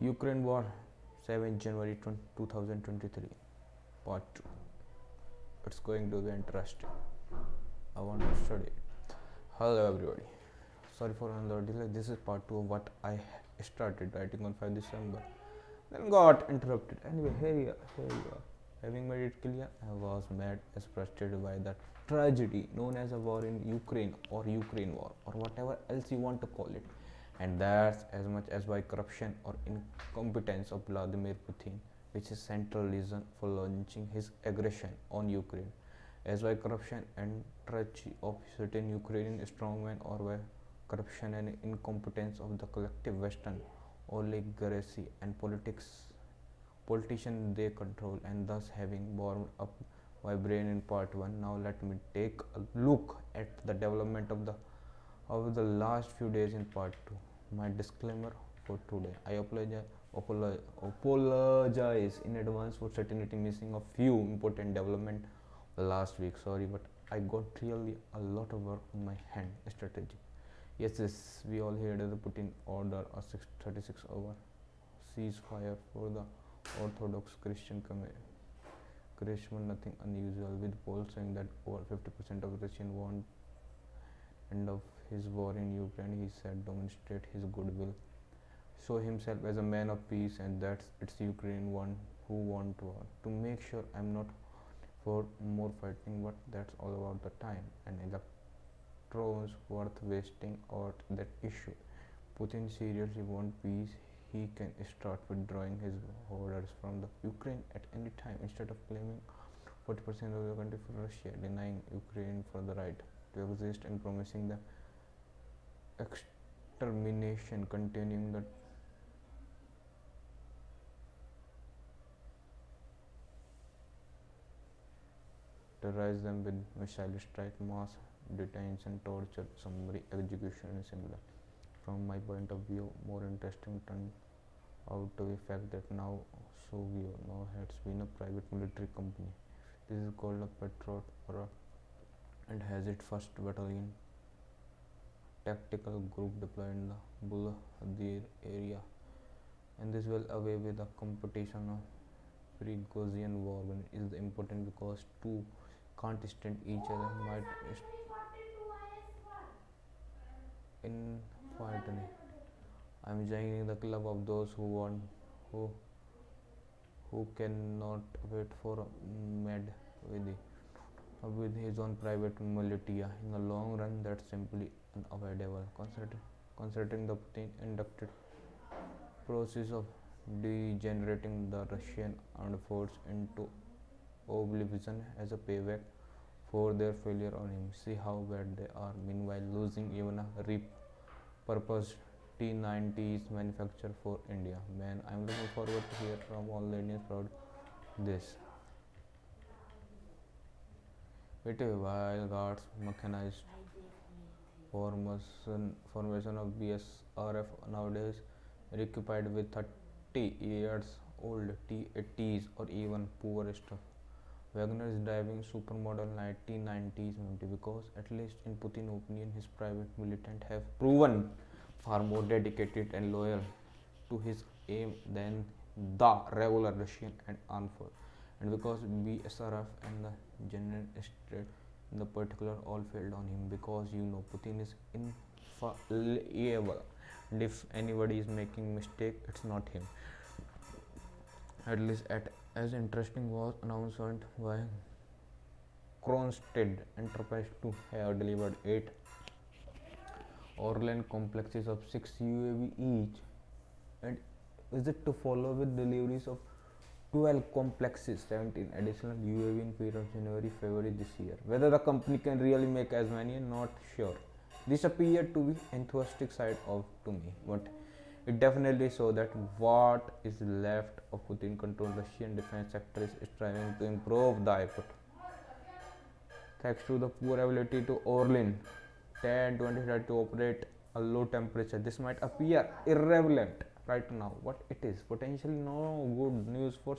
Ukraine War, 7 January 2023, Part 2. It's going to be interesting. I want to study it. Hello, everybody. Sorry for another delay. This is part 2 of what I started writing on 5 December. Then got interrupted. Anyway, here you are. Having made it clear, I was mad as frustrated by the tragedy known as a war in Ukraine or Ukraine war or whatever else you want to call it. And that's as much as by corruption or incompetence of Vladimir Putin, which is central reason for launching his aggression on Ukraine, as by corruption and treachery of certain Ukrainian strongmen or by corruption and incompetence of the collective Western oligarchy and politicians they control, and thus having borne up my brain in part 1. Now let me take a look at the development of the last few days in part 2. My disclaimer for today: I apologize in advance for certainty missing a few important development last week. Sorry, but I got really a lot of work on my hand. Strategy. Yes, we all heard the Putin order a 36-hour ceasefire for the Orthodox Christian nothing unusual, with polls showing that over 50% of Russians want end of his war in Ukraine. He said demonstrate his goodwill, show himself as a man of peace, and that's it's Ukraine one who want war. To make sure I'm not for more fighting, but that's all about the time and electrons worth wasting on that issue. Putin seriously want peace. He can start withdrawing his orders from the Ukraine at any time instead of claiming 40% of the country for Russia, denying Ukraine for the right to exist and promising the extermination, continuing the terrorize them with missile strike, mass detention, torture, summary execution, and similar. From my point of view, more interesting turned out to be fact that now Sovio now has been a private military company. This is called a Patriot and has its first battalion tactical group deployed in the Bulhadir area, and this will away with the competition of Prigozhin war when it is important because two can't stand each other might infighting. I'm joining the club of those who want who who cannot wait for med with his own private militia. In the long run, that's simply unavoidable. Considering the Putin inducted process of degenerating the Russian armed force into oblivion as a payback for their failure on him. See how bad they are. Meanwhile, losing even a repurposed T-90s manufactured for India. Man, I'm looking forward to hear from all the Indians about this. It is while guards mechanized formation of BSRF nowadays occupied with 30 years old T-80s or even poor stuff. Wagner is driving supermodel 1990s because at least in Putin's opinion his private militant have proven far more dedicated and loyal to his aim than the regular Russian and armed force. And because BSRF and the General State in the particular all failed on him, because Putin is infallible, and if anybody is making mistake, it's not him. At least as interesting was announcement by Kronstedt Enterprise to have delivered 8 Orlan complexes of 6 UAV each, and is it to follow with deliveries of 12 complexes, 17 additional UAV in period of January, February this year. Whether the company can really make as many, not sure. This appeared to be enthusiastic side of to me, but it definitely shows that what is left of Putin controlled Russian defense sector is striving to improve the output. Thanks to the poor ability to Orlin 10-20 to operate a low temperature, this might appear irrelevant right now, but it is potentially no good news for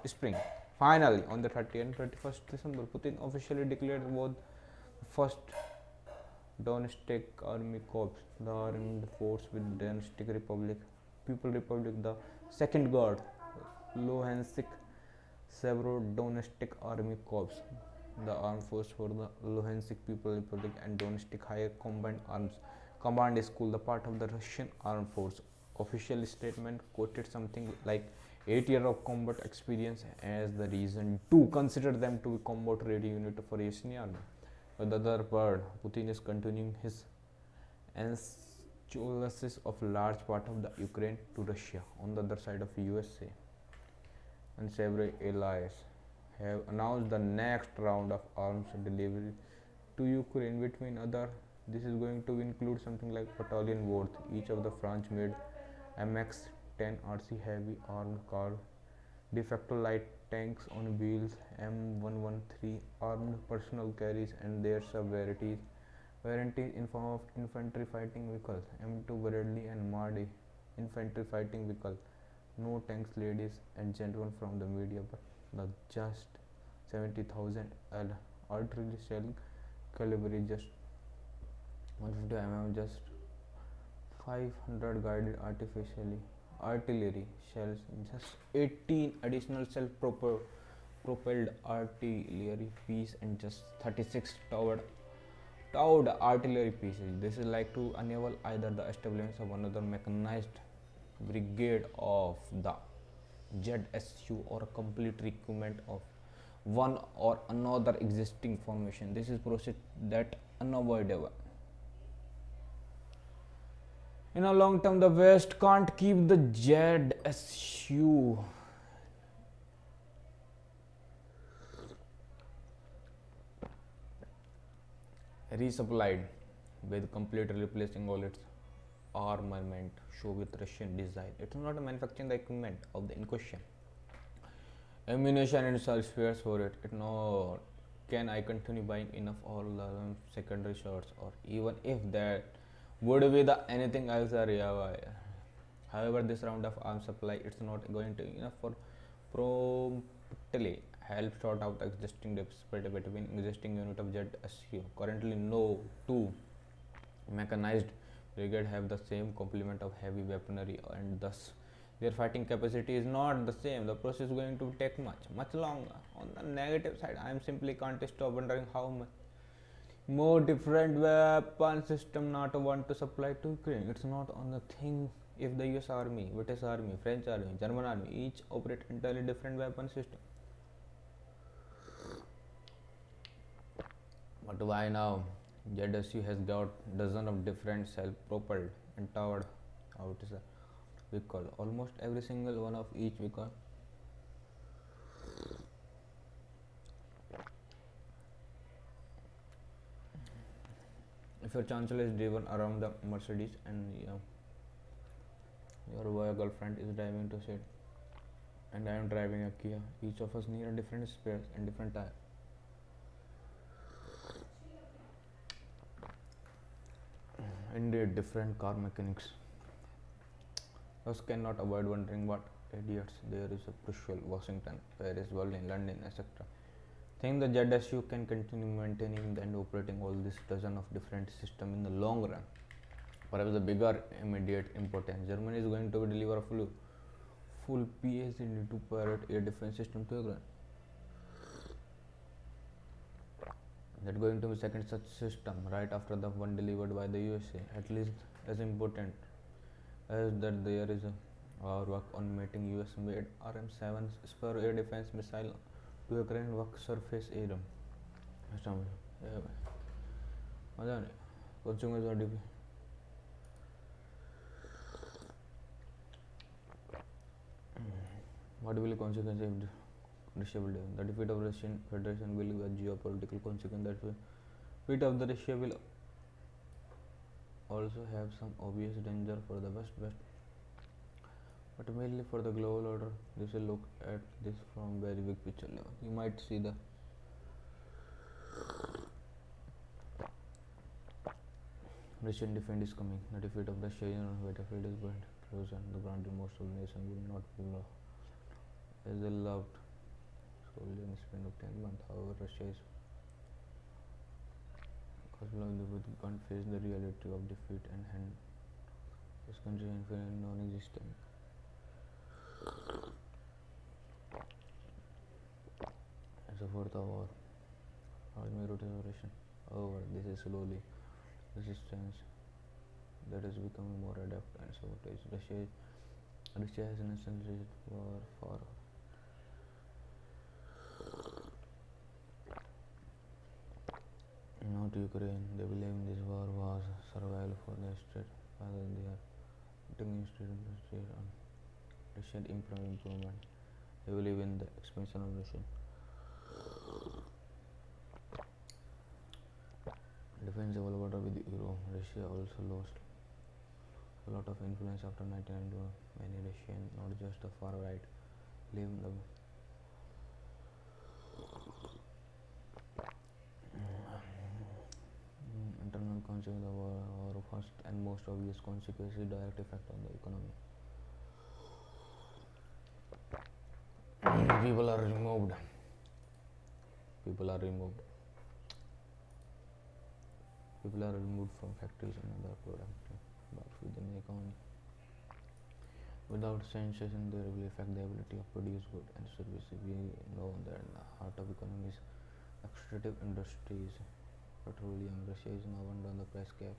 spring. Finally, on the 30th and 31st December, Putin officially declared both first Donetsk Army Corps, the armed force with Donetsk Republic, People Republic, the Second Guard, Luhansk Severodonetsk Army Corps, the armed force for the Luhansk People Republic and Donetsk Higher Combined Arms Command School, the part of the Russian Armed Force. Official statement quoted something like 8 years of combat experience as the reason to consider them to be combat ready unit for Russian army. On the other part, Putin is continuing his annexation of large part of the Ukraine to Russia. On the other side of USA and several allies have announced the next round of arms delivery to Ukraine. Between other, this is going to include something like battalion worth each of the French-made MX-10 RC heavy armed car, de facto light tanks on wheels, M113 armed personal carriers and their sub-varieties in form of infantry fighting vehicles, M2 Bradley and Mardy infantry fighting vehicle. No tanks, ladies and gentlemen from the media, but the just 70,000 artillery shell caliber is just 150 mm, just 500 guided artillery shells, just 18 additional self-propelled artillery piece, and just 36 towed artillery pieces. This is like to enable either the establishment of another mechanized brigade of the ZSU or a complete recruitment of one or another existing formation. This is process that unavoidable. In a long term, the West can't keep the ZSU resupplied with completely replacing all its armament show with Russian design. It's not a manufacturing the equipment of the in question. Ammunition and spares for it. It no can I continue buying enough all the secondary shots, or even if that would be the anything else area. However, this round of arms supply it's not going to enough for promptly help sort out the existing disparity between existing unit of ZSU. Currently, no two mechanized brigade have the same complement of heavy weaponry, and thus their fighting capacity is not the same. The process is going to take much longer. On the negative side, I am simply can't stop wondering how much more different weapon system NATO want to supply to Ukraine. It's not on the thing if the US army, British army, French army, German army each operate entirely different weapon system. But why now? ZSU has got dozens of different self-propelled and towered vehicle. Almost every single one of each vehicle if your chancellor is driven around the Mercedes and your boy girlfriend is driving to sit and I am driving a Kia, each of us need a different spares and different tire. Indeed, different car mechanics. Us cannot avoid wondering what idiots there is a Brussels, Washington, Paris, Berlin, London, etc. Think the ZSU can continue maintaining and operating all these dozen of different systems in the long run. Perhaps the bigger immediate importance. Germany is going to deliver a full PhD to pirate air defense system to Ukraine. That going to be second such system right after the one delivered by the USA. At least as important as that there is our work on mating US made RM7 spur air defense missile to Ukraine work surface area. What will the consequence if Russia will do? The defeat of Russian Federation will be a geopolitical consequence. That way, defeat of the Russia will also have some obvious danger for the West, but mainly for the global order. This will look at this from very big picture level. You might see the Russian defense is coming. The defeat of Russia on the battlefield is going closer. The granted most of the nation will not be lost as they loved solely in a span of 10 months. However, Russia is because can't face the reality of defeat and hand This country is non-existent. As a fourth of war, army rotation. However, this is slowly resistance that is becoming more adept and sabotage. Russia has an essential for not Ukraine. They believe this war was survival for the state rather than they are putting instead on Russian improvement. They believe in the expansion of Russian defensible border with Europe. Russia also lost a lot of influence after 1991. Many Russian, not just the far right, leave the internal consequence of war. First and most obvious consequence is direct effect on the economy. People are removed. People are removed. People are removed from factories and other products within the economy. Without sensation, there will affect the ability of produce goods and services. We know that the heart of economy is extractive industries. Petroleum. Russia is now under the price cap.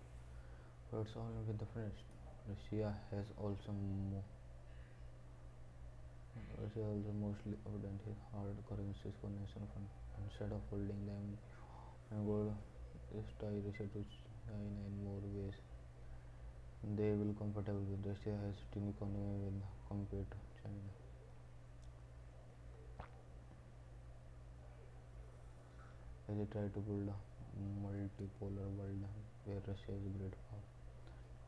But it's all with the French. Russia has also mostly abandoned his hard currencies for national fund. Instead of holding them, gold is tie Russia to China in more ways. They will comfortable with Russia has thin economy with compared to China. As they try to build a multipolar world where Russia is great power,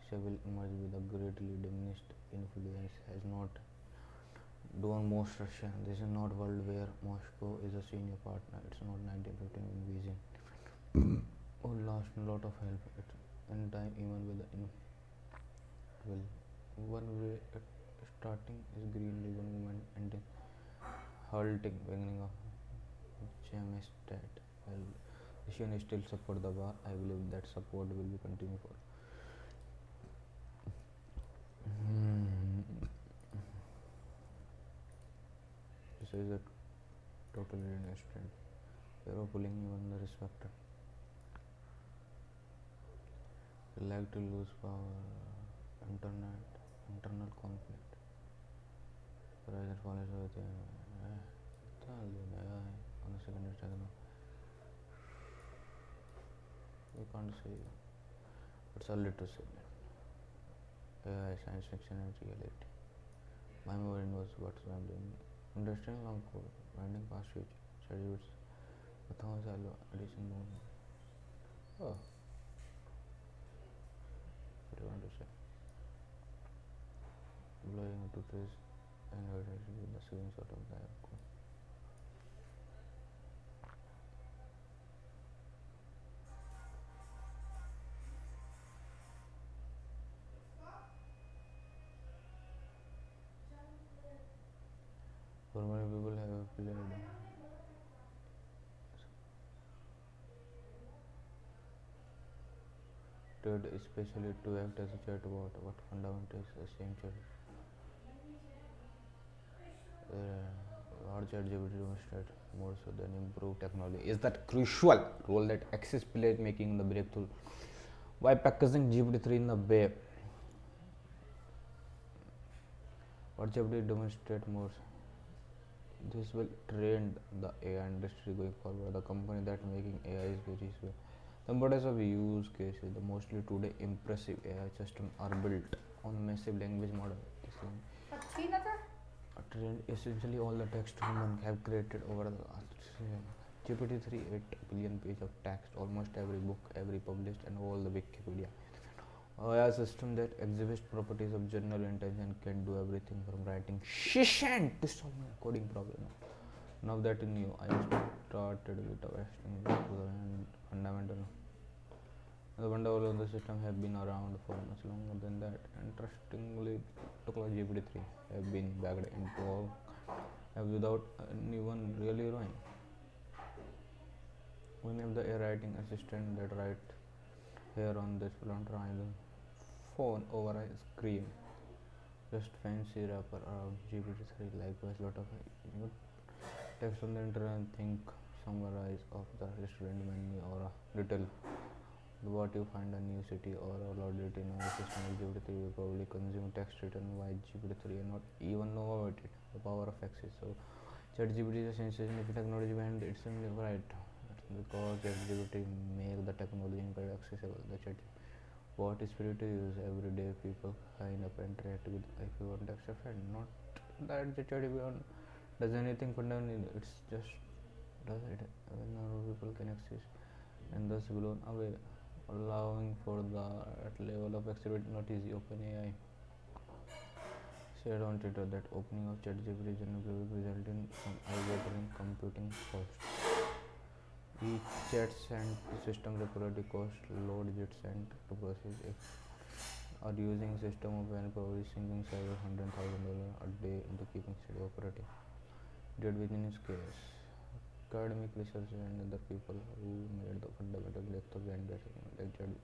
Russia will emerge with a greatly diminished influence. Has not done most Russia. This is not world where Moscow is a senior partner. It's not 1915 invasion. Who lost a lot of help in time, even with the one way starting is Green Ribbon movement and halting beginning of Jamestat. Well, Russian still support the war. I believe that support will be continued for. This is a totalitarian state. They are pulling even the respect. They like to lose power. Internal conflict. Present follows with on the second second. We can't say it's early to say that. AI, science fiction and reality. My mind was what I'm doing. Understanding long code, winding past future, schedules, addition movement. Oh, what do you want to say? Blowing a toothpaste and with the same sort of the code. For many people have played TED especially to act as a chatbot, what fundamentals essential. Large LGBT demonstrate more so than improved technology is that crucial role that Access played making the breakthrough by packaging GPT-3 in the way. What GPT demonstrate more. This will train the AI industry going forward. The company that making AI is very well. The models of use cases, the mostly today impressive AI systems are built on massive language model. Trained essentially all the text humans have created over the last GPT-3 8 billion page of text, almost every book, every published, and all the Wikipedia. A system that exhibits properties of general intelligence can do everything from writing session to solving a coding problem. Now that is new, I started with a fundamental. The wonderful of the system have been around for much longer than that. Interestingly, GPT-3 have been backed into all without anyone really knowing. We have the AI writing assistant that write here on this front rather phone over a screen. Just fancy wrapper around GPT-3. Likewise, lot of you text on the internet. Think summarize of the restaurant menu or a little what you find a new city or a lot it in a system like GPT-3 will probably consume text written by GPT-3 and not even know about it. The power of access. So ChatGPT is a sensation if technology behind it's right. Because ChatGPT make the technology incredibly accessible. The chat what is free to use every day people sign up and interact with if you want text a friend. Not that the ChatGPT does anything fundamental. It's just does it when people can access and thus blown away allowing for that level of exhibit not easy. OpenAI said on Twitter that opening of ChatGPT generally will result in some eye-watering computing costs. Each chat sent to system reported cost load jet sent to process if are using system of and probably sinking several $100,000 a day into keeping steady operating. Did within his case. Academic researchers and other people who made the fundamental breakthrough and like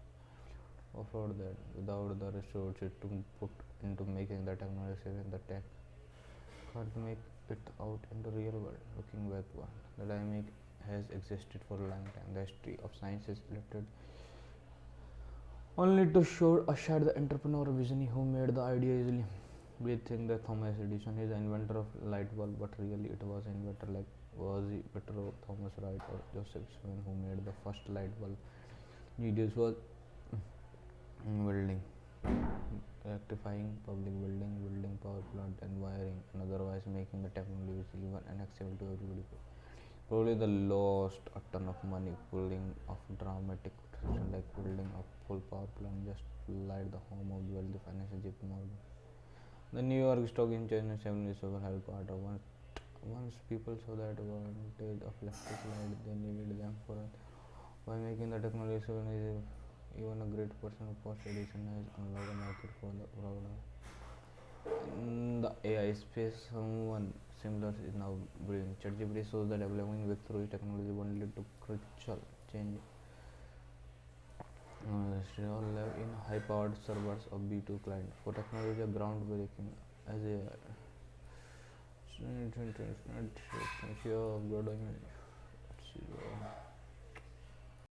offered that without the resources to put into making the technology and the tech can't make it out in the real world. Looking backward, the dynamic has existed for a long time. The history of science is related only to show aside the entrepreneur vision who made the idea easily. We think that Thomas Edison is the inventor of light bulb, but really it was inventor like was he Petro, Thomas Wright or Joseph Smith who made the first light bulb. Genius was building, rectifying public building, building power plant and wiring and otherwise making the technology visible and accessible to everybody. Probably the lost a ton of money pulling off dramatic like building a full power plant just to light the home of the wealthy financial JP Morgan. The New York Stock Exchange and 77 headquarters. Once people saw that advantage of electric light, they needed them for by making the technology so easy. Even a great person of post edition has unlocked a market for the product. In the AI space, someone similar is now brewing. ChatGPT shows that developing breakthrough technology won't lead to crucial change. Still live in high-powered servers of B2 client for technology groundbreaking as a God,